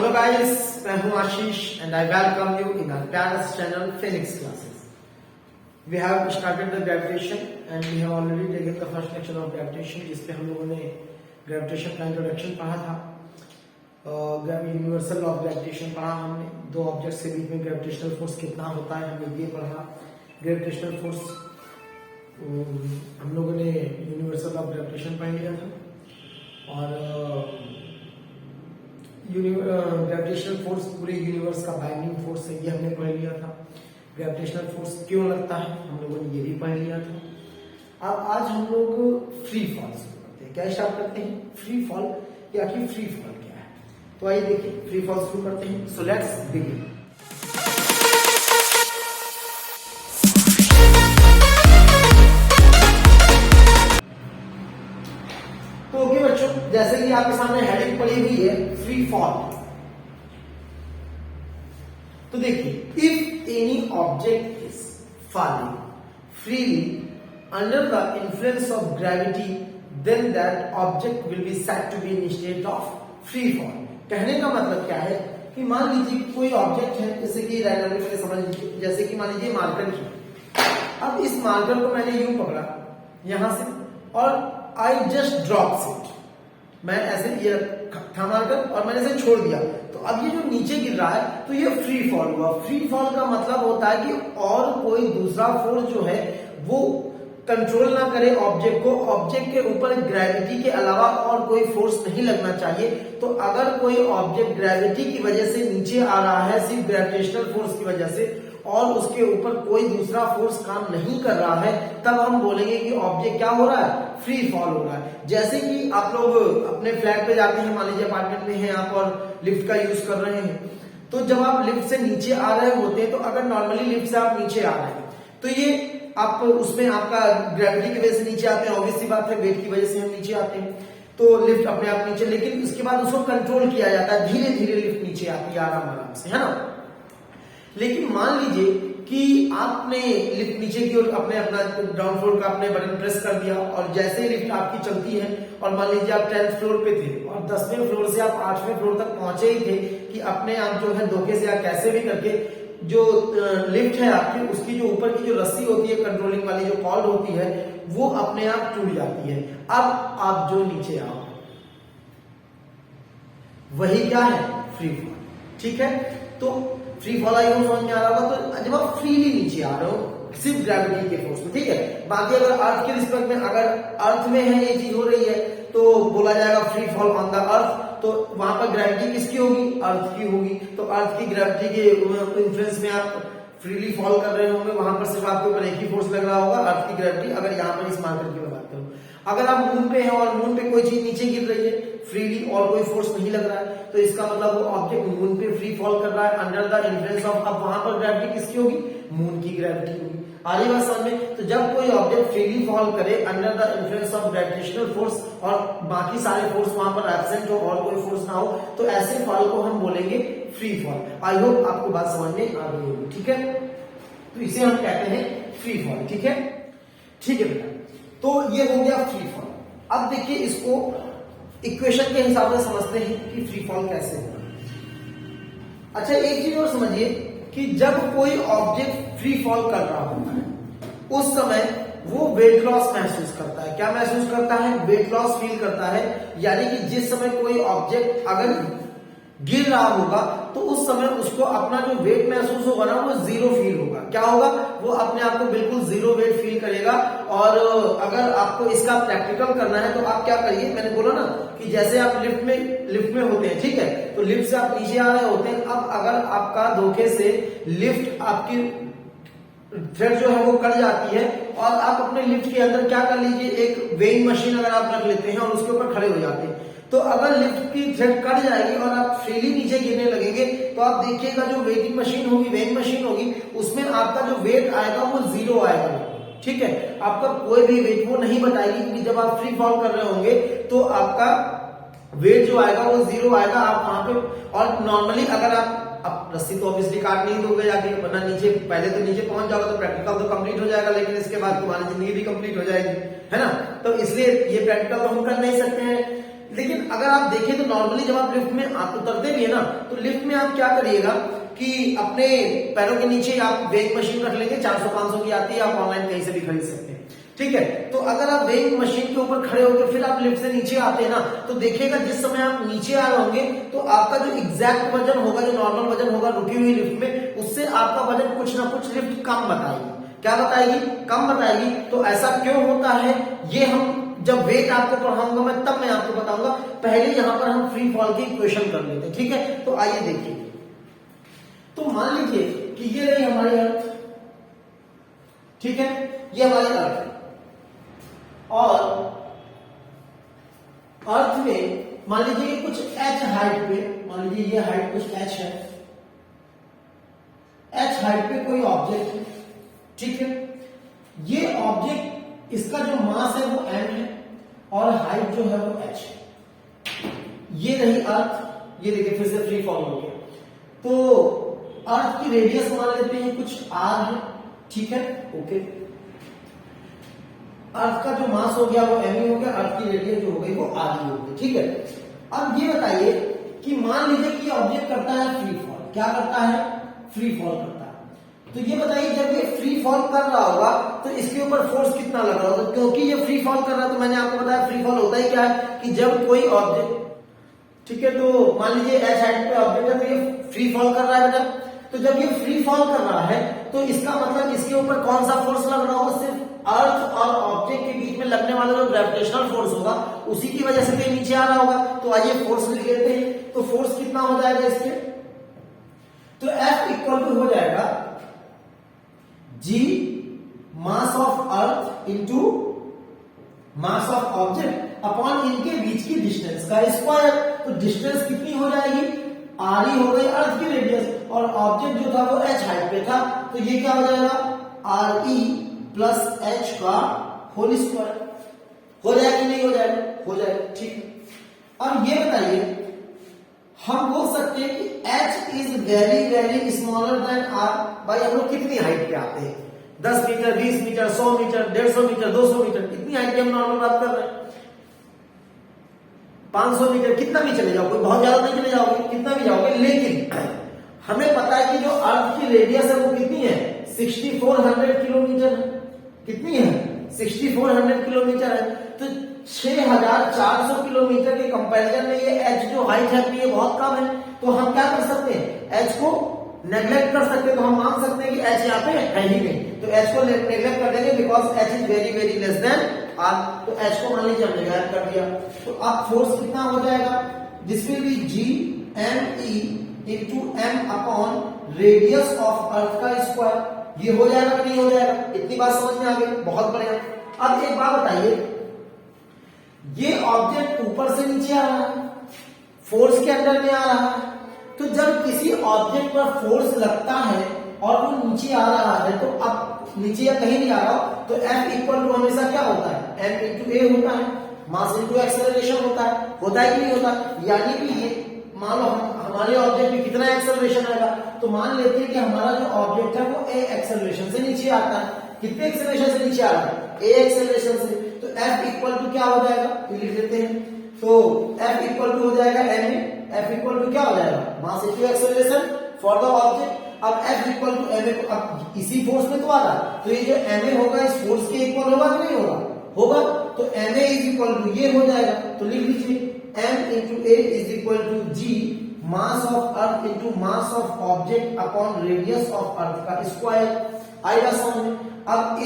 Hello guys, मैं हूं Ashish and I welcome you in our प्यारस channel Phoenix classes. We have started the gravitation and we have already taken the first lecture of gravitation, जिसपे हम लोगों ने gravitation का introduction पढ़ा था. यूनिवर्सल लॉ ऑफ ग्रेविटेशन पढ़ा हमने. दो ऑब्जेक्ट के बीच में ग्रेविटेशनल फोर्स कितना होता है हमने ये पढ़ा. ग्रेविटेशनल फोर्स हम लोगों ने यूनिवर्सल लॉ ऑफ ग्रेविटेशन पढ़ लिया था. और ग्रेविटेशनल फोर्स पूरे यूनिवर्स का बाइंडिंग फोर्स है, ये हमने पढ़ लिया था. ग्रेविटेशनल फोर्स क्यों लगता है हम लोगों ने ये भी पढ़ लिया था. अब आज हम लोग फ्री फॉल शुरू करते हैं. क्या स्टार्ट करते हैं? Free fall. या कि फ्री फॉल क्या है, तो आइए देखिए फ्री फॉल शुरू करते हैं. So let's begin. तो ओके बच्चों, जैसे कि आपके सामने हेडिंग पड़ी हुई है फ्री फॉल. तो देखिए, if any object is falling freely under the influence of gravity then that object will be said to be in state of free fall. कहने का मतलब क्या है कि मान लीजिए कोई ऑब्जेक्ट है, जैसे कि रैंडमली समझ लीजिए, जैसे कि मान लीजिए मार्कर की. अब इस मार्कर को मैंने यूं पकड़ा यहां से और आई जस्ट ड्रॉप्स इट. मैं ऐसे ये था मार्कर और मैंने इसे छोड़ दिया, तो अब ये जो नीचे गिर रहा है तो ये फ्री फॉल हुआ. फ्री फॉल का मतलब होता है कि और कोई दूसरा फोर्स जो है वो कंट्रोल ना करे ऑब्जेक्ट को. ऑब्जेक्ट के ऊपर ग्रेविटी के अलावा और कोई फोर्स नहीं लगना चाहिए. तो अगर कोई ऑब्जेक्ट ग्रेविटी की वजह से नीचे आ रहा है, सिर्फ ग्रेविटेशनल फोर्स की वजह से, और उसके ऊपर कोई दूसरा फोर्स काम नहीं कर रहा है, तब हम बोलेंगे कि ऑब्जेक्ट क्या हो रहा है? फ्री फॉल हो रहा है. जैसे कि आप लोग अपने फ्लैट पे जाते हैं, मान लीजिए अपार्टमेंट में हैं आप और लिफ्ट का यूज कर रहे हैं, तो जब आप लिफ्ट से नीचे आ रहे होते हैं, तो अगर नॉर्मली लिफ्ट से आप नीचे आ रहे हैं तो ये आप उसमें आपका ग्रेविटी की वजह से नीचे आते हैं. ऑब्वियस सी बात है, वेट की वजह से हम नीचे आते हैं, तो लिफ्ट अपने आप नीचे. लेकिन उसके बाद उसको कंट्रोल किया जाता है, धीरे धीरे लिफ्ट नीचे आती है आराम आराम से, है ना. लेकिन मान लीजिए कि आपने लिफ्ट नीचे की ओर अपना ग्राउंड फ्लोर का आपने बटन प्रेस कर दिया और जैसे ही लिफ्ट आपकी चलती है, और मान लीजिए आप 10th फ्लोर पे थे और 10वें फ्लोर से आप 8वें फ्लोर तक पहुंचे ही थे कि अपने आप जो है धोखे से या कैसे भी करके जो लिफ्ट है आपकी, उसकी जो ऊपर की जो रस्सी होती है कंट्रोलिंग वाली, जो कॉर्ड होती है, वो अपने आप टूट जाती है. अब आप जो नीचे आओ वही क्या है? Free fall. ठीक है, तो फ्री फॉल आई समझ में आ रहा होगा. तो जब आप फ्रीली नीचे आ रहे हो सिर्फ ग्रेविटी के फोर्स में, ठीक है. बाकी अगर अर्थ के रिस्पेक्ट में, अगर अर्थ में है ये चीज हो रही है, तो बोला जाएगा free fall on the earth. तो वहां पर ग्रेविटी किसकी होगी? अर्थ की होगी. तो अर्थ की ग्रेविटी के इन्फ्लुएंस में आप फ्रीली फॉल कर रहे होंगे. वहां पर सिर्फ आपके ऊपर एक ही फोर्स लग रहा होगा, अर्थ की ग्रेविटी. अगर यहाँ पर इस मार्कर की मैं बात करूं, अगर आप मून पे हैं और मून पे कोई चीज नीचे गिर रही है फ्रीली और कोई फोर्स नहीं लग रहा है, तो इसका मतलब वो ऑब्जेक्ट मून पे फ्री फॉल कर रहा है अंडर द इन्फ्लुएंस ऑफ. अब वहां पर ग्रेविटी किसकी होगी? मून की ग्रेविटी होगी. आ रही बात समझ में? तो जब कोई ऑब्जेक्ट फ्रीली फॉल करे under the influence of gravitational force और बाकी सारे फोर्स वहां पर एब्सेंट हो और कोई फोर्स ना हो, तो ऐसे फॉल को हम बोलेंगे फ्री फॉल. आई होप आपको बात समझ में आ रही होगी. ठीक है, तो इसे हम कहते हैं फ्री फॉल. ठीक है, ठीक है बेटा. तो ये हो गया फ्री फॉल. अब देखिए इसको इक्वेशन के हिसाब से समझते हैं कि फ्री फॉल कैसे होगा. अच्छा, एक चीज और समझिए कि जब कोई ऑब्जेक्ट फ्री फॉल कर रहा होता है उस समय वो वेट लॉस महसूस करता है. क्या महसूस करता है? वेट लॉस फील करता है. यानी कि जिस समय कोई ऑब्जेक्ट अगर गिर रहा होगा तो उस समय उसको अपना जो वेट महसूस होगा ना, वो जीरो फील होगा. क्या होगा? वो अपने आप को बिल्कुल जीरो वेट फील करेगा. और अगर आपको इसका प्रैक्टिकल करना है तो आप क्या करिए, मैंने बोला ना कि जैसे आप लिफ्ट में होते हैं, ठीक है, तो लिफ्ट से आप नीचे आ रहे होते हैं. अब अगर आपका धोखे से लिफ्ट आपकी थ्रेड जो है वो कट जाती है और आप अपने लिफ्ट के अंदर क्या कर लीजिए, एक वेइंग मशीन अगर आप रख लेते हैं और उसके ऊपर खड़े हो जाते हैं, तो अगर लिफ्ट की थ्रेड कट जाएगी और आप फ्रीली नीचे गिरने लगेंगे, तो आप देखिएगा जो वेटिंग मशीन होगी, वेइंग मशीन होगी, उसमें आपका जो वेट आएगा वो जीरो आएगा. ठीक है, आपका कोई भी वेट वो नहीं बताएगी, क्योंकि जब आप फ्री फॉल कर रहे होंगे तो आपका वेट जो आएगा वो जीरो आएगा. आप वहां पे, और नॉर्मली अगर आप रस्सी तो ऑब्वियसली काट नहीं दोगे जाके, वरना नीचे पहले तो नीचे पहुंच जाओगे तो प्रैक्टिकल तो कंप्लीट हो जाएगा, लेकिन इसके बाद तुम्हारी जिंदगी भी कंप्लीट हो जाएगी, है ना. तो इसलिए ये प्रैक्टिकल तो हम कर नहीं सकते हैं. लेकिन अगर आप देखें तो नॉर्मली जब आप लिफ्ट में उतरते भी है ना, तो लिफ्ट में आप क्या करिएगा कि अपने पैरों के नीचे आप वेइंग मशीन रख लेंगे, 400-500 की आती है, आप ऑनलाइन कहीं से भी खरीद सकते हैं, ठीक है। तो अगर आप वेइंग मशीन के ऊपर खड़े होकर फिर आप लिफ्ट से नीचे आते हैं ना, तो देखिएगा जिस समय आप नीचे आ रहे होंगे तो आपका जो एग्जैक्ट वजन होगा, जो नॉर्मल वजन होगा रुकी हुई लिफ्ट में, उससे आपका वजन कुछ ना कुछ लिफ्ट कम बताएगी। क्या बताएगी? कम बताएगी। तो ऐसा क्यों होता है, ये हम जब वेट आपको पढ़ाऊंगा मैं तब मैं आपको बताऊंगा। पहले यहां पर हम फ्री फॉल की इक्वेशन कर लेते हैं, ठीक है। तो आइए देखिए, तो मान लीजिए कि ये रही हमारी अर्थ, ठीक है, ये हमारी अर्थ है, और अर्थ में मान लीजिए कुछ h हाइट पे, मान लीजिए ये हाइट कुछ h है, h हाइट पे कोई ऑब्जेक्ट है, ठीक है। ये ऑब्जेक्ट, इसका जो मास है वो m है और हाइट जो है वो h है। ये रही अर्थ, ये देखिए फिर से फ्री फॉल हो गया। तो अर्थ की रेडियस मान लेते हैं कुछ r है, ठीक है, ओके। अर्थ का जो मास हो गया वो m ही हो गया, अर्थ की रेडियस जो हो गई वो r ही हो गई, ठीक है। अब ये बताइए कि मान लीजिए कि ऑब्जेक्ट करता है फ्री फॉल, क्या करता है? फ्री फॉल करता है। तो ये बताइए जब ये फ्री फॉल कर रहा होगा तो इसके ऊपर फोर्स कितना लग रहा होगा? क्योंकि ये फ्री फॉल कर रहा है, तो मैंने आपको बताया फ्री फॉल होता ही क्या है कि जब कोई ऑब्जेक्ट, ठीक है, तो मान लीजिए h हाइट पे ऑब्जेक्ट है तो ये फ्री फॉल कर रहा है बेटा। तो जब ये फ्री फॉल कर रहा है तो इसका मतलब इसके ऊपर कौन सा फोर्स लग रहा होगा? सिर्फ अर्थ और ऑब्जेक्ट के बीच में लगने वाला जो ग्रेविटेशनल फोर्स होगा उसी की वजह से तो नीचे आ रहा होगा। तो आइए फोर्स लिख लेते हैं। तो फोर्स कितना हो जाएगा इसके? तो F इक्वल टू हो जाएगा G mass of earth into mass of object upon इनके बीच की डिस्टेंस का स्क्वायर। तो डिस्टेंस कितनी हो जाएगी? r ही हो गई अर्थ की रेडियस, और ऑब्जेक्ट जो था वो h हाइट पे था, तो ये क्या हो जाएगा? re प्लस h का होल स्क्वायर। हो जाएगा कि नहीं हो जाएगा? हो जाएगा, ठीक है। अब ये बताइए, हम बोल सकते हैं कि h is very very smaller than r। भाई हम लोग कितनी हाइट पे आते हैं? 10 metre, 20 metre, 100 metre, 150 metre, 200 metre, इतनी हाइट पे हम नॉर्मल बात कर रहे हैं। 500 मीटर, कितना भी चले जाओगे, बहुत ज्यादा नहीं चले जाओगे, कितना भी जाओगे, लेकिन हमें पता है कि जो अर्थ की रेडियस है वो कितनी है? 6400 किलोमीटर है। कितनी है? 6400 किलोमीटर है। तो 6400 किलोमीटर के कंपैरिजन में ये h जो हाइट है ये बहुत कम है। तो हम क्या कर सकते हैं? h को नेग्लेक्ट कर सकते हैं। तो हम मान सकते हैं कि h यहाँ पे है ही नहीं, तो h को नेग्लेक्ट कर देंगे because h is very very less than r। तो h को मान लीजिए हमने नेग्लेक्ट कर दिया। तो अब फोर्स कितना हो जाएगा? This will be G m e into m upon radius of earth का स्क्वायर। ये हो जाएगा कि नहीं हो जाएगा? इतनी बात समझ में आ गई, बहुत बढ़िया। अब एक बात बताइए, ये ऑब्जेक्ट ऊपर से नीचे आ रहा है, फोर्स के अंडर में आ रहा है। तो जब किसी ऑब्जेक्ट पर फोर्स लगता है और वो नीचे आ रहा है, तो अब नीचे या कहीं नहीं आ रहा हो तो F इक्वल टू हमेशा क्या होता है? m इंटू a होता है, मास इंटू एक्सेलरेशन होता है कि नहीं होता? यानी कि ये मान लो हमारे ऑब्जेक्ट में कितना एक्सेलरेशन आएगा, तो मान लेते हैं कि हमारा जो ऑब्जेक्ट है वो a एक्सेलरेशन से नीचे आता है। कितने एक्सेलरेशन से नीचे आ रहा है? a एक्सेलरेशन से। तो F इक्वल टू क्या हो जाएगा? लिख देते हैं। तो F इक्वल टू हो जाएगा ma, F इक्वल टू क्या हो जाएगा? Mass into acceleration for the object. अब F इक्वल टू ma, अब इसी फोर्स में तो आ रहा है, तो ये जो ma होगा इस फोर्स के इक्वल होगा कि नहीं होगा? होगा। तो ma इज इक्वल टू ये हो जाएगा। तो लिख लीजिए m into a is equal to g mass of earth into mass of object upon radius of earth का स्क्वायर। आएगा समझ में? अब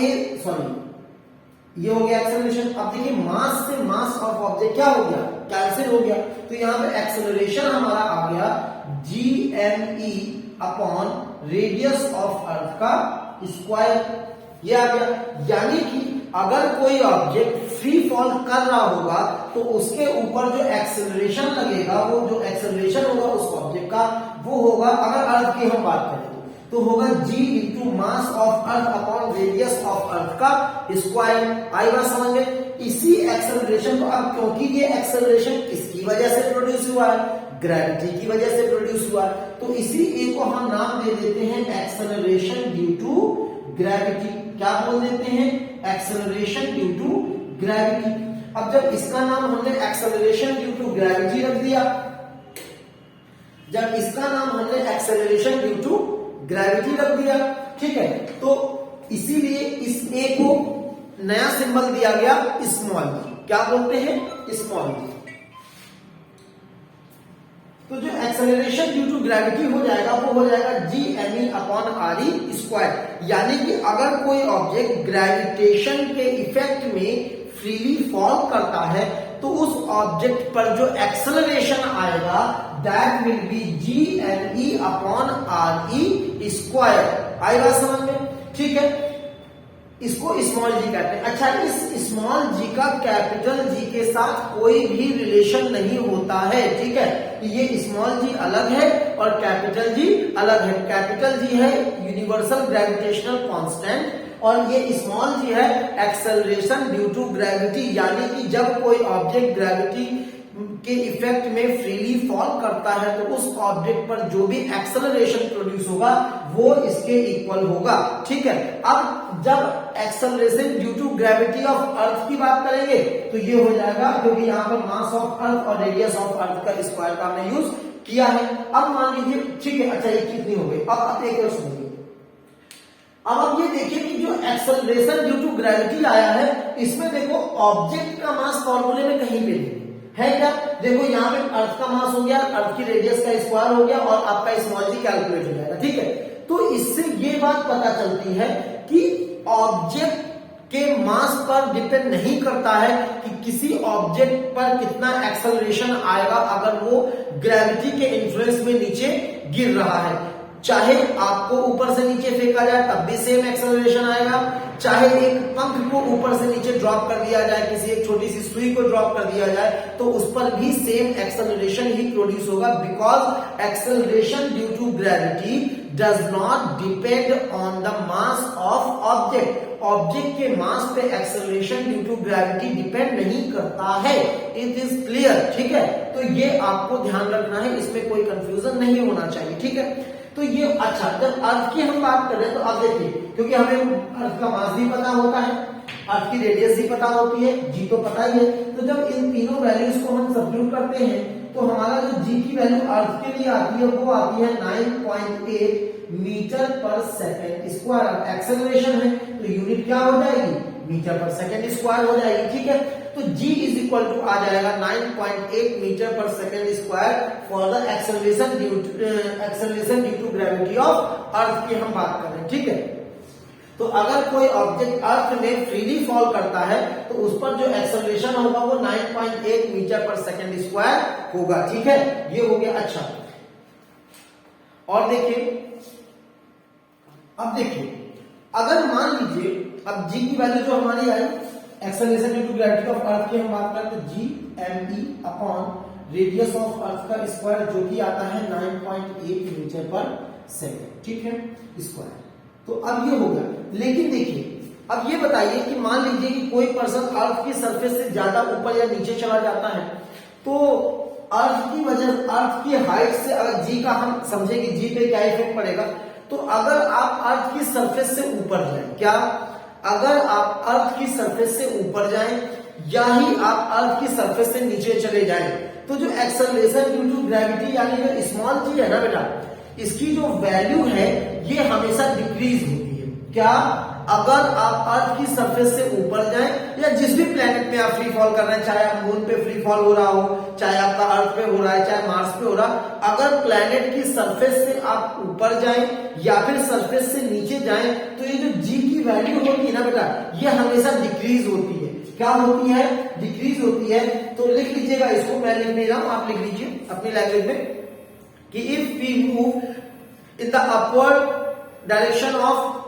ये हो गया एक्सेलरेशन। अब देखिए मास से मास ऑफ ऑब्जेक्ट क्या हो गया? कैंसिल हो गया। तो यहाँ पे एक्सेलरेशन हमारा आ गया gme upon radius of earth का स्क्वायर। ये आ गया। यानी कि अगर कोई ऑब्जेक्ट फ्री फॉल कर रहा होगा तो उसके ऊपर जो एक्सेलरेशन लगेगा, वो जो एक्सेलरेशन होगा उस ऑब्जेक्ट का, वो होगा, अगर अर्थ की हम बात करें तो होगा g into mass of earth upon radius of earth का स्क्वायर। आई बात समझ में? इसी एक्सेलरेशन को, अब क्योंकि ये एक्सेलरेशन किसकी वजह से प्रोड्यूस हुआ है? ग्रेविटी की वजह से प्रोड्यूस हुआ है। तो इसी ए को हम नाम दे देते हैं एक्सेलरेशन ड्यू टू ग्रेविटी। क्या बोल देते हैं? Acceleration due to gravity. अब जब इसका नाम हमने एक्सेलरेशन ड्यू टू ग्रेविटी रख दिया, जब इसका नाम हमने एक्सेलरेशन ड्यू टू ग्रेविटी रख दिया, ठीक है, तो इसीलिए इस ए को नया सिंबल दिया गया स्मॉल जी। क्या बोलते हैं? स्मॉल जी। तो जो एक्सेलरेशन ड्यू टू ग्रेविटी हो जाएगा वो हो जाएगा GME अपॉन RE स्क्वायर। यानी कि अगर कोई ऑब्जेक्ट ग्रेविटेशन के इफेक्ट में फ्रीली फॉल करता है तो उस ऑब्जेक्ट पर जो एक्सेलरेशन आएगा that will be GME upon RE square. आई बात समझ में? ठीक है, इसको स्मॉल जी कहते हैं। अच्छा, इस स्मॉल जी का कैपिटल जी के साथ कोई भी रिलेशन नहीं होता है, ठीक है, ये स्मॉल जी अलग है और कैपिटल जी अलग है। कैपिटल जी है यूनिवर्सल ग्रेविटेशनल कांस्टेंट और ये स्मॉल जी है एक्सेलरेशन ड्यू टू ग्रेविटी। यानी कि जब कोई ऑब्जेक्ट ग्रेविटी के इफेक्ट में फ्रीली फॉल करता है तो उस ऑब्जेक्ट पर जो भी एक्सेलरेशन प्रोड्यूस होगा वो इसके इक्वल होगा, ठीक है। अब जब acceleration due to gravity of earth की बात करेंगे तो ये हो जाएगा, क्योंकि यहाँ पर मास ऑफ अर्थ और रेडियस ऑफ अर्थ का स्क्वायर का हमने यूज किया है। अब मान लीजिए, ठीक है, अच्छा ये कितनी हो गई? अब एक और सुनिए, अब आप ये देखिए कि जो एक्सेलरेशन ड्यू टू ग्रेविटी आया है इसमें देखो ऑब्जेक्ट का मास फॉर्मूले में कहीं पे नहीं है। क्या? देखो यहाँ पे अर्थ का मास हो गया, अर्थ की रेडियस का स्क्वायर हो गया और आपका स्मॉल जी कैलकुलेट हो जाएगा, ठीक है। तो इससे ये बात पता चलती है कि ऑब्जेक्ट के मास पर डिपेंड नहीं करता है कि किसी ऑब्जेक्ट पर कितना एक्सेलरेशन आएगा अगर वो ग्रेविटी के इन्फ्लुएंस में नीचे गिर रहा है। चाहे आपको ऊपर से नीचे फेंका जाए तब भी सेम एक्सेलरेशन आएगा, चाहे एक पंख को ऊपर से नीचे ड्रॉप कर दिया जाए, किसी एक छोटी सी सुई को ड्रॉप कर दिया जाए तो उस पर भी सेम एक्सेलरेशन ही प्रोड्यूस होगा, because acceleration due to gravity does not depend on the mass of object. Object के मास पे acceleration due to gravity depend नहीं करता है। इट इज क्लियर, ठीक है। तो ये आपको ध्यान रखना है, इसमें कोई कंफ्यूजन नहीं होना चाहिए, ठीक है। तो ये अच्छा, जब अर्थ की हम बात कर रहे हैं तो अब देखिए, क्योंकि हमें अर्थ का मास भी पता होता है, अर्थ की रेडियस भी पता होती है, जी तो पता ही है, तो जब इन तीनों वैल्यूज को हम सब्स्टिट्यूट करते हैं तो हमारा जो जी की वैल्यू अर्थ के लिए आती है वो आती है 9.8 मीटर पर सेकेंड स्क्वायर। एक्सेलरेशन है तो यूनिट क्या हो जाएगी? मीटर पर सेकेंड स्क्वायर हो जाएगी, ठीक है। तो G इज इक्वल टू आ जाएगा 9.8 मीटर पर second square for the acceleration due to gravity of earth की हम बात कर रहे हैं, ठीक है। तो अगर कोई ऑब्जेक्ट अर्थ में फ्रीली फॉल करता है तो उस पर जो एक्सेलरेशन होगा वो 9.8 मीटर पर सेकेंड स्क्वायर होगा, ठीक है। ये हो गया। अच्छा, और देखिए, अब देखिए, अगर मान लीजिए अब G की वैल्यू जो हमारी आई acceleration due to gravity of earth की हम बात करें तो GME upon radius of earth का स्क्वायर जो कि आता है 9.8 मीटर पर सेकेंड, ठीक है, स्क्वायर। तो अब ये हो गया। लेकिन देखिए, अब ये बताइए कि मान लीजिए कि कोई पर्सन अर्थ की सरफेस से ज्यादा ऊपर या नीचे चला जाता है तो अर्थ की वजह, अर्थ की हाइट से अगर जी का हम समझे कि जी पे क्या इफेक्ट पड़ेगा, तो अगर आप अर्थ की सरफेस से ऊपर जाए, क्या अगर आप अर्थ की सरफेस से ऊपर जाएं या ही आप अर्थ की सरफेस से नीचे चले जाएं तो जो एक्सेलरेशन ड्यू टू ग्रेविटी यानी जो स्मॉल जी है ना बेटा, इसकी जो वैल्यू है ये हमेशा डिक्रीज होती है। क्या? अगर आप अर्थ की सरफेस से ऊपर जाएं या जिस भी प्लेनेट पे आप फ्री फॉल कर रहे हैं, चाहे आप मून पे फ्री फॉल हो रहा हो, चाहे आपका अर्थ पे हो रहा है, चाहे मार्स पे हो रहा, अगर प्लेनेट की सरफेस से आप ऊपर जाएं या फिर सरफेस से नीचे जाएं तो ये जो जी की वैल्यू होती है ना बेटा, ये हमेशा डिक्रीज होती है। क्या होती है? डिक्रीज होती है। तो लिख लीजिएगा इसको, मैं लिख नहीं रहा हूं, आप लिख लीजिए अपनी लैंग्वेज में कि if we move in the upward direction of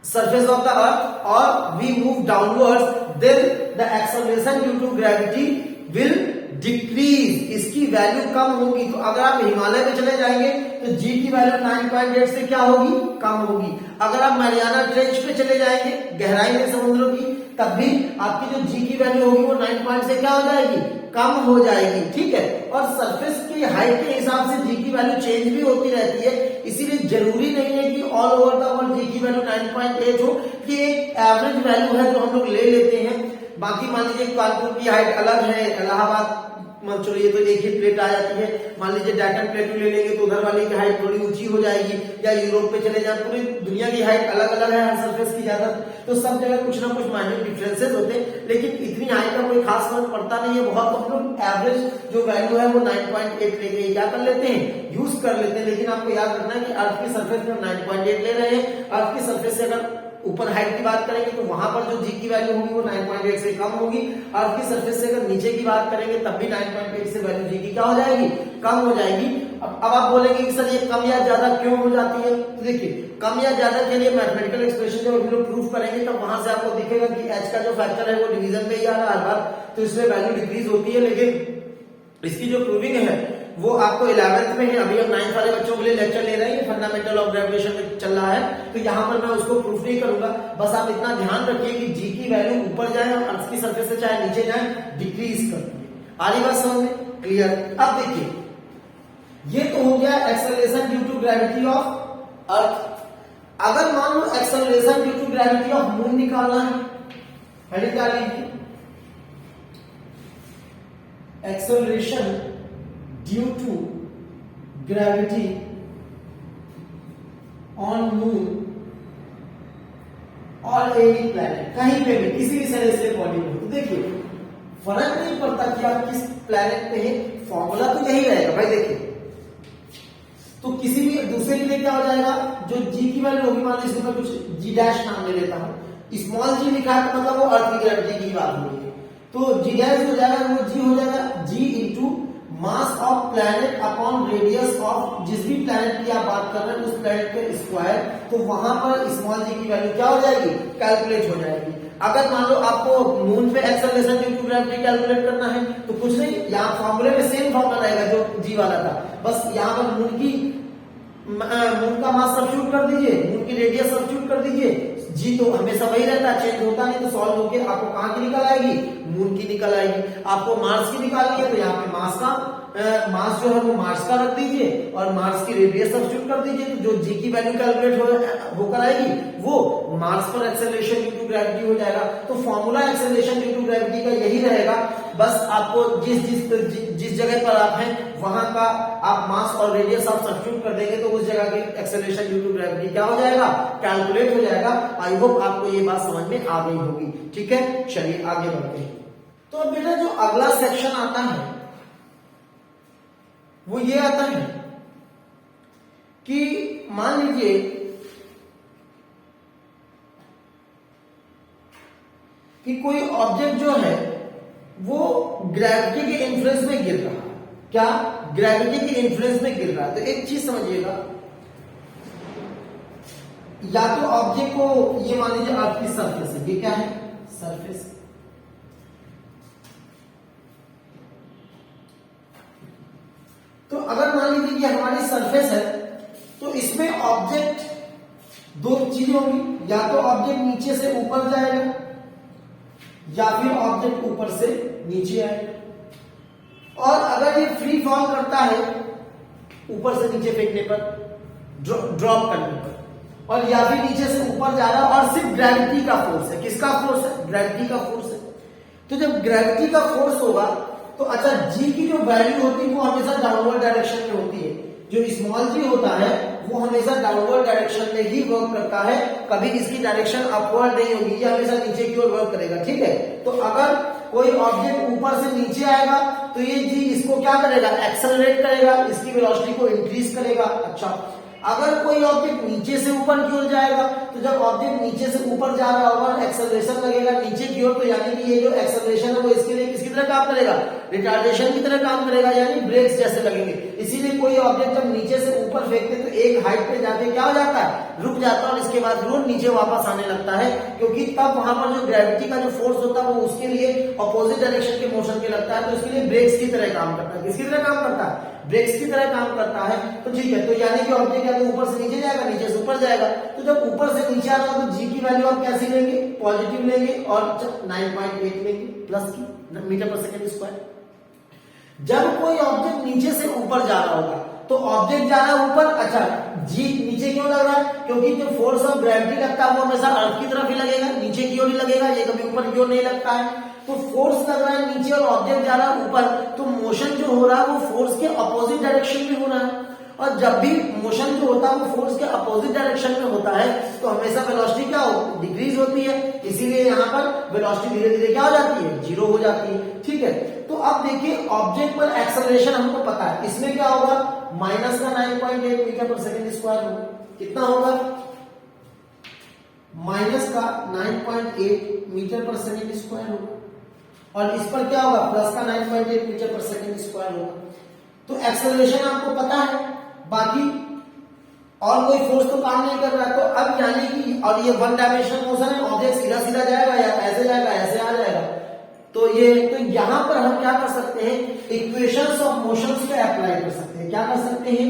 surface of the earth or we move downwards then the acceleration due to gravity will decrease, इसकी वैल्यू कम होगी। तो अगर आप हिमालय में चले जाएंगे तो जी की वैल्यू 9.8 से क्या होगी? कम होगी। अगर आप मैरियाना ट्रेंच पे चले जाएंगे, गहराई में समुद्र की, तब भी आपकी जो जी की वैल्यू होगी वो 9 से क्या हो जाएगी? कम हो जाएगी, ठीक है। और सरफेस की हाइट के हिसाब से जी की वैल्यू चेंज भी होती रहती है, इसीलिए जरूरी नहीं है कि ऑल ओवर द वर्ल्ड जी की वैल्यू 9.8 हो। ये एक एवरेज वैल्यू है जो हम लोग ले लेते हैं। बाकी मान लीजिए कानपुर की हाइट अलग है, इलाहाबाद चलो ये तो एक ही प्लेट आ जाती है, मान लीजिए डेक्कन प्लेटू ले लेंगे तो उधर वाले की हाइट थोड़ी ऊंची हो जाएगी, या यूरोप पे चले जाए, पूरी दुनिया की हाइट अलग अलग है हर सरफेस की ज्यादा, तो सब जगह कुछ ना कुछ माइनर डिफरेंसेस होते हैं, लेकिन इतनी हाइट का कोई खास फर्क पड़ता नहीं है। बहुत हम लोग एवरेज जो वैल्यू है वो 9.8 लेके क्या कर लेते हैं, यूज कर लेते हैं, लेकिन आपको याद रखना है कि अर्थ की सरफेस में 9.8 ले रहे हैं। अर्थ की सरफेस से अगर ऊपर हाइट की बात करेंगे तो वहां पर जो जी की वैल्यू होगी वो 9.8 से कम होगी। अर्थ की सरफेस से अगर नीचे की बात करेंगे तब भी 9.8 से वैल्यू जी की क्या हो जाएगी, कम हो जाएगी। अब आप बोलेंगे कि सर ये कम या ज्यादा क्यों हो जाती है, तो देखिए कम या ज्यादा के लिए मैथमेटिकल एक्सप्रेशन जब हम लोग प्रूफ करेंगे तब वहां से आपको दिखेगा कि एच का जो फैक्टर है वो डिवीजन में ही आ रहा है हर बार, तो इसमें वैल्यू डिक्रीज होती है, लेकिन इसकी जो प्रूविंग है वो आपको 11th में है। अभी हम 9th वाले बच्चों के लिए लेक्चर ले रहे हैं, फंडामेंटल ऑफ ग्रेविटेशन में चल रहा है, तो यहाँ पर मैं उसको प्रूफ नहीं करूंगा। बस आप इतना ध्यान रखिए कि जी की वैल्यू ऊपर जाए और अर्थ की सरफेस से चाहे नीचे जाए डिक्रीज करती है। आ रही बात समझ में, क्लियर। अब देखिए ये तो हो गया acceleration due to gravity of earth. अगर मान लो acceleration due to gravity of moon निकालना है, हेडिंग क्या लीजिए, acceleration due to gravity on moon और एनी प्लैनेट, कहीं पे भी किसी भी सेलेस्टियल बॉडी में। तो देखिए फर्क नहीं पड़ता कि आप किस प्लैनेट पे हैं, फॉर्मूला तो यही रहेगा भाई। देखिए तो किसी भी दूसरे के लिए क्या हो जाएगा, जो जी की वैल्यू होगी, मान लीजिए मैं कुछ जी डैश नाम ले लेता हूं, स्मॉल जी लिखा है तो मतलब वो अर्थ की ग्रेविटी की बात हो रही है, तो जी डैश हो जाएगा, वो जी हो जाएगा G into mass of planet upon radius of, जिस भी प्लैनेट की आप बात कर रहे हैं उस प्लैनेट के स्क्वायर, तो वहां पर स्मॉल जी की वैल्यू क्या हो जाएगी, कैलकुलेट हो जाएगी। अगर मान लो आपको मून पे acceleration due to gravity calculate करना है तो कुछ नहीं, यहाँ फॉर्मूले में सेम फॉर्मूला रहेगा जो जी वाला था, बस यहाँ पर मून का मास सब्स्टिट्यूट कर दीजिए, मून की रेडियस सब्स्टिट्यूट कर दीजिए, जी तो हमेशा वही रहता है, चेंज होता नहीं, तो सॉल्व होके आपको कहां की निकल आएगी, मून की निकल आएगी। आपको मार्स की निकालनी है तो यहाँ पे मास का मास जो है वो मार्स का रख दीजिए और मार्स की रेडियस सब्स्टिट्यूट कर दीजिए, तो जो जी की वैल्यू कैलकुलेट होकर आएगी वो मार्स पर एक्सेलरेशन ड्यू टू ग्रेविटी हो जाएगा। तो formula acceleration due to gravity का यही रहेगा, बस आपको जिस जगह पर आप हैं वहां का आप मास और रेडियस आप सब्स्टिट्यूट कर देंगे तो उस जगह की एक्सेलरेशन ड्यू टू ग्रेविटी क्या हो जाएगा, कैलकुलेट हो जाएगा। आई होप आपको ये बात समझ में आ गई होगी, ठीक है। चलिए आगे बढ़ते हैं। तो अब बेटा जो अगला सेक्शन आता है वो ये आता है कि मान लीजिए कि कोई ऑब्जेक्ट जो है वो ग्रेविटी के इन्फ्लुएंस में गिर रहा है, क्या ग्रेविटी के इन्फ्लुएंस में गिर रहा है। तो एक चीज समझिएगा, या तो ऑब्जेक्ट को ये मान लीजिए अर्थ की सरफेस है, ये क्या है, सरफेस, तो अगर मान लीजिए कि हमारी सरफेस है तो इसमें ऑब्जेक्ट दो चीजें होंगी, या तो ऑब्जेक्ट नीचे से ऊपर जाएगा या फिर ऑब्जेक्ट ऊपर से नीचे आएगा। और अगर ये फ्री फॉल करता है ऊपर से नीचे फेंकने पर, ड्रॉप करने पर, और या फिर नीचे से ऊपर जा रहा है और सिर्फ ग्रेविटी का फोर्स है, किसका फोर्स है, ग्रेविटी का फोर्स है, तो जब ग्रेविटी का फोर्स होगा तो अच्छा जी की जो वैल्यू होती है वो हमेशा डाउनवर्ड डायरेक्शन में होती है। जो स्मॉल जी होता है वो हमेशा डाउनवर्ड डायरेक्शन में ही वर्क करता है, कभी इसकी डायरेक्शन अपवर्ड नहीं होगी, ये हमेशा नीचे की ओर वर्क करेगा, ठीक है। तो अगर कोई ऑब्जेक्ट ऊपर से नीचे आएगा तो ये जी इसको क्या करेगा, एक्सेलरेट करेगा, इसकी वेलोसिटी को इंक्रीज करेगा। अच्छा, अगर कोई ऑब्जेक्ट नीचे से ऊपर की ओर जाएगा तो जब ऑब्जेक्ट नीचे से ऊपर जा रहा होगा एक्सेलरेशन लगेगा नीचे की ओर, तो यानी कि ये जो एक्सेलरेशन है वो इसके लिए किसकी तरह काम करेगा, रिटार्डेशन की तरह काम करेगा, यानी ब्रेक्स जैसे लगेंगे। इसीलिए कोई ऑब्जेक्ट जब नीचे से ऊपर फेंकते तो एक हाइट पे जाके क्या हो जाता है, रुक जाता है और इसके बाद रोड नीचे वापस आने लगता है, क्योंकि तब वहां पर जो ग्रेविटी का जो फोर्स होता है वो उसके लिए अपोजिट डायरेक्शन के मोशन के लगता है, तो इसके लिए ब्रेक्स की तरह काम करता है। किसकी तरह काम करता है, ब्रेक्स की तरह काम करता है। तो ठीक है, तो यानी कि ऑब्जेक्ट या तो ऊपर से नीचे जाएगा, नीचे से ऊपर जाएगा, तो जब ऊपर से नीचे आ रहा हो तो जी की वैल्यू आप कैसी लेंगे, पॉजिटिव लेंगे और 9.8 लेंगे प्लस की मीटर पर सेकेंड स्क्वायर। जब कोई ऑब्जेक्ट नीचे से ऊपर जा रहा होगा, तो ऑब्जेक्ट जा रहा है ऊपर, अच्छा जी नीचे क्यों लग रहा है, क्योंकि जो फोर्स ऑफ ग्रेविटी लगता है वो हमेशा अर्थ की तरफ ही लगेगा, नीचे की ओर ही लगेगा, ये कभी ऊपर की ओर नहीं लगता है। तो फोर्स लग रहा है नीचे और ऑब्जेक्ट जा रहा है ऊपर, तो मोशन जो हो रहा है वो फोर्स के अपोजिट डायरेक्शन में हो रहा है। और जब भी मोशन जो होता है वो फोर्स के अपोजिट डायरेक्शन में होता है, तो हमेशा वेलोसिटी क्या हो, डिक्रीज होती है, इसीलिए यहाँ पर वेलोसिटी धीरे धीरे क्या हो जाती है, जीरो हो जाती है। ठीक है, तो अब देखिए ऑब्जेक्ट पर एक्सेलरेशन हमको पता है, इसमें क्या होगा, माइनस का 9.8 मीटर पर सेकेंड स्क्वायर होगा, कितना होगा, माइनस का 9.8 मीटर पर सेकेंड स्क्वायर होगा, और इस पर क्या होगा, प्लस का 9.8 मीटर पर सेकेंड स्क्वायर होगा। तो एक्सेलरेशन आपको पता है, बाकी और कोई फोर्स तो काम नहीं कर रहा है। तो अब यानी कि, और ये वन डायमेंशनल मोशन है, ऑब्जेक्ट सीधा सीधा जाएगा या ऐसे जाएगा, ऐसे आ जाएगा, तो ये, तो यहां पर हम क्या कर सकते हैं, इक्वेशंस ऑफ मोशंस को अप्लाई कर सकते हैं। क्या कर सकते हैं,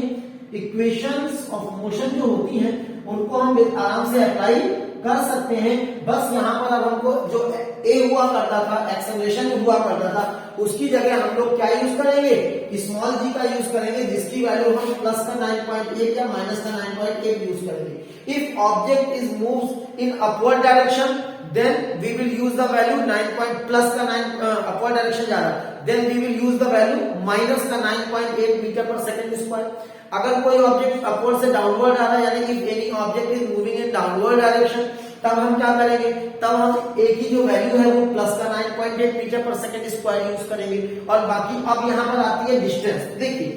इक्वेशंस ऑफ मोशन जो होती हैं उनको हम आराम से अप्लाई कर सकते हैं। बस यहाँ पर अब हमको जो ए हुआ करता था, एक्सेलरेशन हुआ करता था, उसकी जगह हम लोग क्या यूज करेंगे, स्मॉल जी का यूज करेंगे, जिसकी वैल्यू हम प्लस का 9.8 या माइनस का 9.8 यूज करेंगे। If object is moves in upward direction, then we will use the value 9 plus का 9 अपवर्ड डायरेक्शन जा रहा है, then we will use the value minus का 9.8 मीटर पर सेकंड स्क्वायर। अगर कोई ऑब्जेक्ट अपवर्ड से डाउनवर्ड आ रहा है, यानी कि any object is moving in downward direction, तब हम क्या करेंगे, तब हम एक ही जो वैल्यू है वो प्लस का 9.8 मीटर पर सेकंड स्क्वायर यूज करेंगे। और बाकी अब यहाँ पर आती है डिस्टेंस। देखिए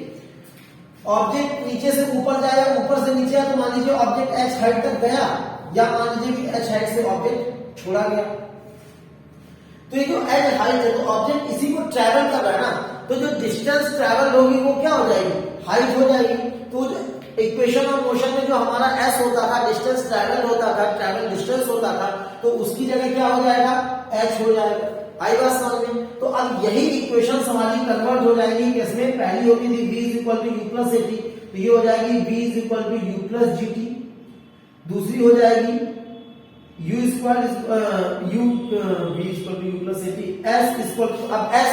ऑब्जेक्ट नीचे से ऊपर जाए, ऊपर से नीचे आए, तो मान लीजिए ऑब्जेक्ट एच हाइट तक गया, या मान लीजिए कि एच हाइट से ऑब्जेक्ट छोड़ा गया, तो ये जो एच हाइट है, तो ऑब्जेक्ट इसी को ट्रैवल कर रहा है ना, तो जो डिस्टेंस ट्रैवल होगी वो क्या हो जाएगी, हाइट हो जाएगी। तो जो इक्वेशन ऑफ मोशन में जो हमारा एस होता था, डिस्टेंस ट्रैवल होता था, ट्रैवल डिस्टेंस होता था, तो उसकी जगह क्या हो जाएगा, एच हो जाएगा। आई बात समझ में। तो अब यही इक्वेशन हमारी कन्वर्ट हो जाएगी, इसमें पहली होती थी v is equal to u plus a t, तो ये हो जाएगी v is equal to u plus g t. दूसरी हो जाएगी u square u v equal to u plus a t, s equal to, अब s,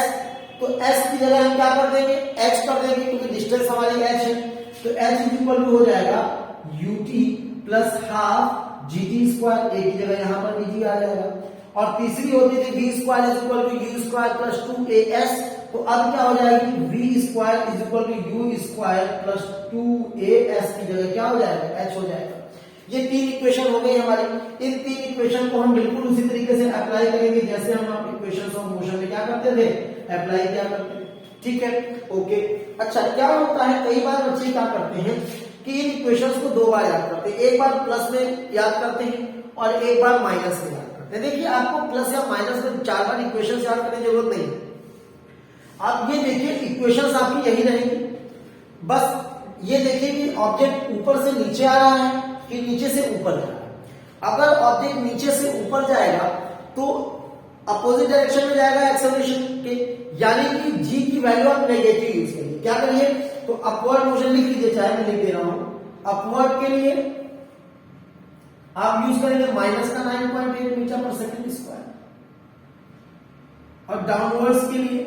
तो s की जगह हम क्या कर देंगे, h कर देंगे, क्योंकि डिस्टेंस हमारी h है, तो h इज इक्वल टू हो जाएगा ut plus half gt square, a की जगह यहां पर gt आ जाएगा। और तीसरी होती थी v square is equal to u square plus 2as, तो अब क्या हो जाएगी, v square is equal to u square plus 2as की जगह क्या हो जाएगा, h हो जाएगा। ये तीन इक्वेशन हो गई हमारी। इन तीन इक्वेशन को हम बिल्कुल उसी तरीके से अप्लाई करेंगे जैसे हम इक्वेशंस ऑफ मोशन में क्या करते थे, अप्लाई क्या करते थे। ठीक है, ओके। अच्छा क्या होता है, कई बार बच्चे क्या करते हैं कि इन इक्वेशंस को दो बार याद करते हैं, एक बार प्लस में याद करते हैं और एक बार माइनस में याद करते हैं। देखिए आपको प्लस या माइनस में 4 बार इक्वेशंस याद करने की जरूरत नहीं है। आप ये देखिए इक्वेशंस आपकी यही रहेंगी, बस ये देखिए कि ऑब्जेक्ट ऊपर से नीचे आ रहा है कि नीचे से ऊपर जा रहा है। अगर ऑब्जेक्ट नीचे से ऊपर जाएगा तो अपोजिट डायरेक्शन में जाएगा एक्सेलरेशन के, यानी कि g की वैल्यू आप नेगेटिव यूज करिए। क्या करिए, तो अपवर्ड मोशन लिख लीजिए, चाहे मैं लिख दे रहा हूं। अपवर्ड के लिए आप यूज करेंगे माइनस का 9.8 मीटर पर सेकंड स्क्वायर, और डाउनवर्ड्स के लिए,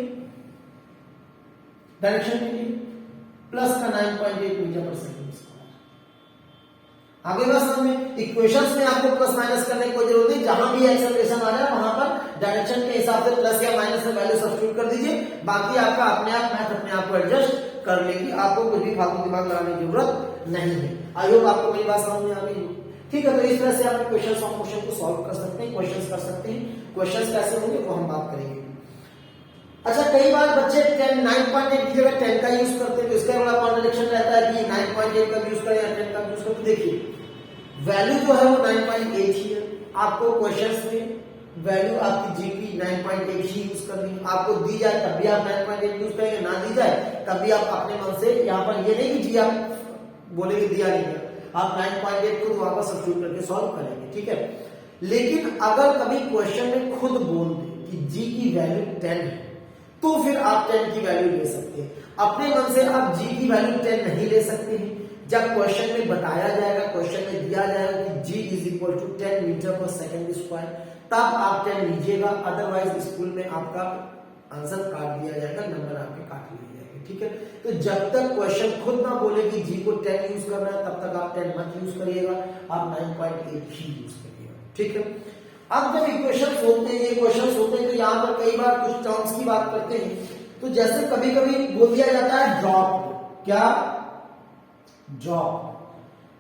डायरेक्शन के लिए प्लस का 9.8 मीटर पर सेकंड स्क्वायर। आगे बात समझ में, इक्वेशंस में आपको प्लस माइनस करने की कोई जरूरत नहीं, जहां भी एक्सेलरेशन आ रहा है वहां पर डायरेक्शन के हिसाब से प्लस या माइनस में वैल्यू सब्स्टिट्यूट कर दीजिए, बाकी आपका अपने आप मैथ अपने आप को एडजस्ट कर लेगी, आपको कुछ भी फालतू दिमाग लगाने की जरूरत नहीं है। आई होप आपको मेरी बात समझ में आ गई। ठीक है, तो इस तरह से आप इक्वेशंस ऑफ मोशन को सॉल्व कर सकते हैं, क्वेश्चंस कर सकते हैं। क्वेश्चंस कैसे होंगे वो हम बात करेंगे। अच्छा कई बार बच्चे 9.8 की जगह 10 का यूज करते हैं, तो इसका बड़ा कॉन्ट्रडिक्शन रहता है कि 9.8 का यूज करें या 10 का यूज करें। तो देखिए वैल्यू जो है वो 9.8 ही है, आपको क्वेश्चंस में वैल्यू आपकी जी की 9.8 ही यूज करनी है। आपको दी जाए तब भी आप 9.8 यूज करेंगे, ना दी जाए तब भी आप अपने मन से, यहाँ पर ये नहीं कि जी आप बोलेंगे दिया नहीं है, आप 9.8 को वहां पर सब्स्टिट्यूट करके सॉल्व करेंगे। ठीक है, लेकिन अगर कभी क्वेश्चन में खुद बोल दे कि जी की वैल्यू 10 है, तो फिर आप 10 की वैल्यू ले सकते हैं। अपने मन से आप जी की वैल्यू 10 नहीं ले सकते हैं। जब क्वेश्चन में बताया जाएगा, क्वेश्चन में दिया जाएगा कि जी इज इक्वल टू 10 मीटर पर सेकंड स्क्वायर, तब आप 10 लीजिएगा, अदरवाइज स्कूल में आपका आंसर काट दिया जाएगा, नंबर आपके काट लिए जाएंगे। ठीक है, तो जब तक क्वेश्चन खुद ना बोले कि जी को 10 यूज करना है, तब तक आप 10 मत यूज करिएगा, आप 9.8 ही यूज करिएगा। ठीक है, अब जब इक्वेशन होते हैं, ये क्वेश्चन होते हैं, तो यहाँ पर कई बार कुछ टर्म्स की बात करते हैं। तो जैसे कभी कभी बोल दिया जाता है ड्रॉप, क्या ड्रॉप,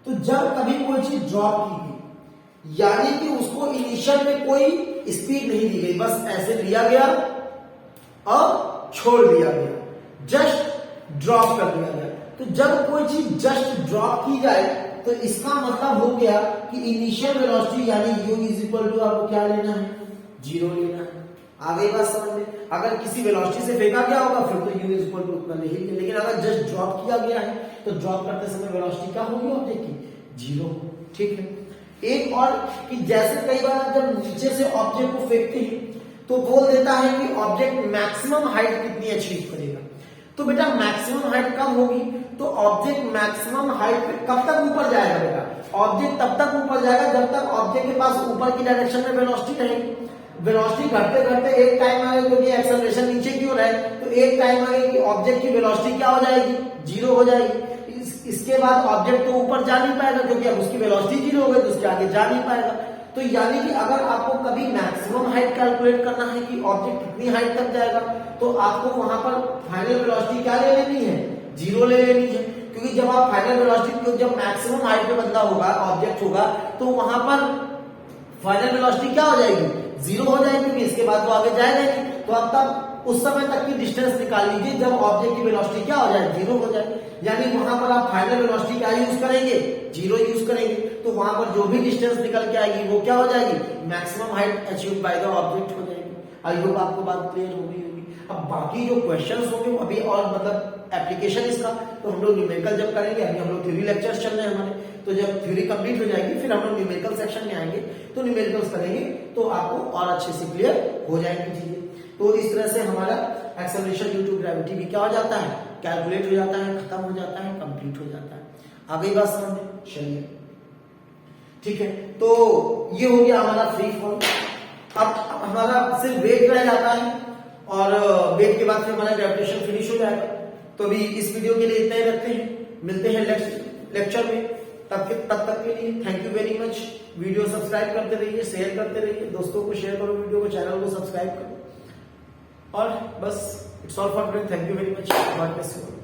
तो जब कभी कोई चीज ड्रॉप की गई, यानी कि उसको इनिशियल में कोई स्पीड नहीं दी गई, बस ऐसे लिया गया और छोड़ दिया गया, जस्ट ड्रॉप कर दिया गया। तो जब कोई चीज जस्ट ड्रॉप की जाए तो इसका मतलब हो गया कि इनिशियल वेलोसिटी यानी u इज इक्वल टू आपको क्या लेना है, 0 लेना है। आ गई बात समझ में? अगर किसी वेलोसिटी से फेंका गया होगा फिर तो u इज इक्वल टू उतना नहीं, लेकिन अगर जस्ट ड्रॉप किया गया है तो ड्रॉप करते समय वेलोसिटी क्या होगी ऑब्जेक्ट की, 0। ठीक है, एक और कि जैसे कई बार जब नीचे से ऑब्जेक्ट को फेंकते हैं तो बोल देता है कि ऑब्जेक्ट मैक्सिमम हाइट कितनी अचीव करेगा। तो बेटा मैक्सिमम हाइट कब होगी, तो ऑब्जेक्ट मैक्सिमम हाइट पे कब तक ऊपर जाएगा बेटा, ऑब्जेक्ट तब तक ऊपर जाएगा जब तक ऑब्जेक्ट के पास ऊपर की डायरेक्शन में वेलोसिटी रहेगी। वेलोसिटी घटते घटते एक टाइम आएगा, क्योंकि एक्सेलरेशन नीचे की ओर है, तो एक टाइम आएगा कि ऑब्जेक्ट की वेलोसिटी क्या हो जाएगी, 0 हो जाएगी। इसके बाद ऑब्जेक्ट तो ऊपर जा नहीं पाएगा, क्योंकि अब उसकी वेलोसिटी 0 हो गई, तो उसके आगे जा नहीं पाएगा। तो यानी कि अगर आपको कभी मैक्सिमम हाइट कैलकुलेट करना है कि ऑब्जेक्ट कितनी हाइट तक जाएगा, तो आपको वहां पर फाइनल वेलोसिटी क्या ले लेनी है, 0 ले लेनी है। क्योंकि जब आप फाइनल वेलोसिटी, जब मैक्सिमम हाइट पे बंदा होगा, ऑब्जेक्ट होगा, तो वहां पर फाइनल वेलोसिटी क्या हो जाएगी, 0 हो जाएगी, क्योंकि इसके बाद वो आगे जाएगा नहीं। तो आप तब उस समय तक की डिस्टेंस निकाल लीजिए जब ऑब्जेक्ट की वेलोसिटी क्या हो जाए, 0 हो जाए। यानी वहां पर आप फाइनल वेलोसिटी क्या यूज करेंगे, 0 यूज करेंगे। तो वहां पर जो भी डिस्टेंस निकल के आएगी वो क्या हो जाएगी, maximum height achieve by the object हो जाएगी। आई होप आपको बात क्लियर हो गई होगी। अब बाकी जो क्वेश्चंस होंगे अभी और मतलब एप्लीकेशन इसका, तो हम लोग न्यूमेरिकल जब करेंगे, अभी हम लोग थ्योरी लेक्चर्स चल रहे हैं हमारे, तो जब थ्योरी कंप्लीट हो जाएगी फिर हम लोग न्यूमेरिकल सेक्शन में आएंगे, तो न्यूमेरिकल्स करेंगे तो आपको और अच्छे से क्लियर हो जाएंगी चीजें। तो इस तरह से हमारा एक्सेलरेशन ड्यू टू ग्रेविटी भी क्या हो जाता है, कैलकुलेट हो जाता है, खत्म हो जाता है, कंप्लीट हो जाता है। आ गई बात समझ में? चलिए ठीक है, तो ये हो गया हमारा फ्री फॉल। अब हमारा सिर्फ वेट रह जाता है और वेट के बाद फिर हमारा ग्रेविटेशन फिनिश हो जाएगा। तो अभी इस वीडियो के लिए इतना ही रखते हैं, मिलते हैं नेक्स्ट लेक्चर में। तब तक के लिए thank you very much. Video subscribe करते रहिए, शेयर करते रहिए, दोस्तों को शेयर करो वीडियो को, चैनल को सब्सक्राइब करो, और बस it's all for today. Thank you very much, God bless you.